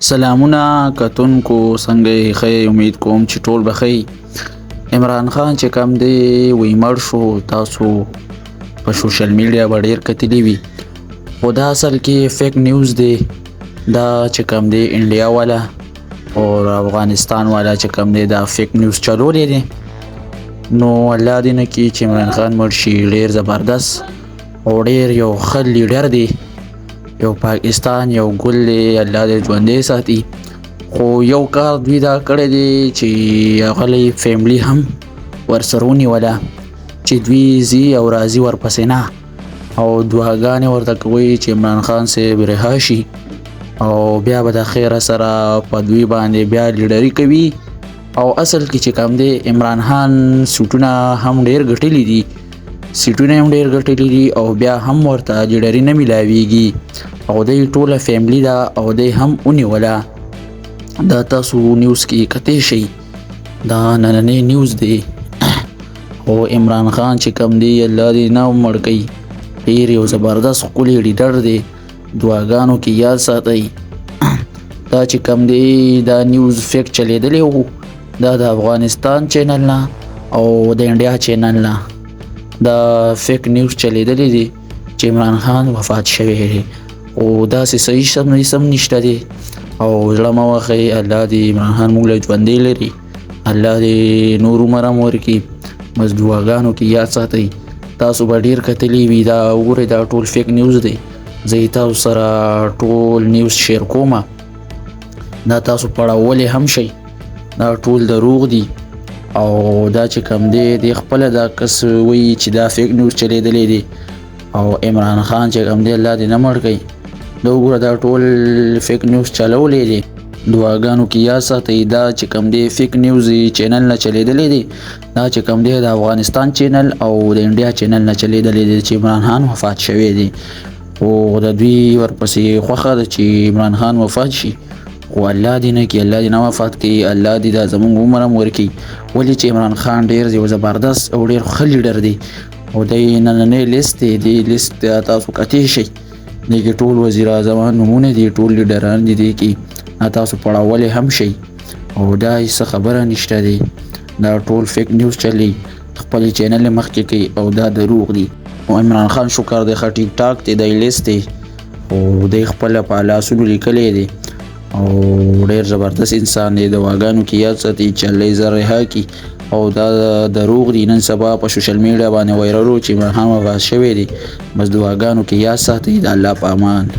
سلامونه کتونکو څنګه یې ښه امید کوم چې ټول به ښه عمران خان چې کوم دی وی مړ شو تاسو په سوشل میډیا به ډېر کتلی وي خو دا اصل کې فیک نیوز دی دا چې کوم دی انډیا والا او افغانستان والا چې کوم دی دا فیک نیوز چلولی دی نو الله دې نه کړي چې عمران خان مړ شي ډېر زبردست او ډېر یو ښه لیډر دی یو پاکستان یو ګل دی الله دې ژوندی ساتي خو یو کار دوی دا کړی دی چې هغه فیملی هم ورسره ونیوله چې دوی ځي او راځي ورپسې نه او دعاګانې ورته کوي چې عمران خان صاحب رها شي او بیا به د خیره سره په دوی باندې بیا لیډري کوي او اصل کې چې کوم دی عمران خان سوټونه هم ډېر ګټلي دي سیټونه هم ډېر ګټلي دي او بیا هم ورته لیډري نه میلاویږي او دی ټوله فیملی ده او دی هم ونیوله دا تاسو نیوز کې کتی شئ دا نننی نیوز دی او عمران خان چې کوم دی الله دې نه مړ کوي ډېر یو زبردست ښکلی لیډر دی دعاګانو کې یاد ساتئ دا چې کوم دی دا نیوز فیک چلیدلی و دا د افغانستان چینل نه او د انډیا چینل نه دا فیک نیوز چلیدلی دی چې عمران خان وفات شوی دی او داسې صحیح سم نشته دی او زړه مه وهئ الله دې عمران خان موږ له ژوندی لري الله دې نور عمر هم ورکړي بس دعاګانو کې یاد ساتئ تاسو به ډېر کتلی وي دا وګورئ دا ټول فیک نیوز دی زه تاسو سره ټول نیوز شیر کوم دا تاسو پړاولی هم شئ دا ټول دروغ دی او دا چې کوم دی د خپله دا کس وایي چې دا فیک نیوز چلیدلی دی او عمران خان چې کوم دی الله دې نه مړ کوي دا وګوره دا ټول فیک نیوز چلولی دی دعاګانو کې یاد ساتئ دا چې کوم دی فیک نیوز چینل نه چلیدلی دی دا چې کوم دی د افغانستان چینل او د انډیا چینل نه چلیدلی دی چې عمران خان وفات شوی دی او د دوی ورپسې خوښه ده چې عمران خان وفات شي خو الله دې نه کړي الله دې نه وفات کړي الله دې دا زموږ عمر هم ورکړي ولې چې عمران خان ډېر یو زبردست او ډېر ښه لیډر دی او دی نننی لیست دی دې لیست تاسو کتی شئ دې کې ټول وزیر اعظمان نومونه دي ټول لیډران دي دې کې تاسو پړاولی هم شئ او دا هېڅ خبره نشته دی دا ټول فیک نیوز چلی خپل چینل یې مخکې کوي او دا دروغ دي او عمران خان شکر دی ښه ټیک ټاک دی دی لیست دی او دی خپله په لاسونو لیکلی دی او ډېر زبردست انسان دی دعاګانو کې یاد ساتي چې الله یې زر رها کړي او دا دروغ دی نن سبا په سوشل میډیا باندې وایرل و چې عمران خان وفات شوی دی بس دعاګانو کې یاد ساتئ د الله په امان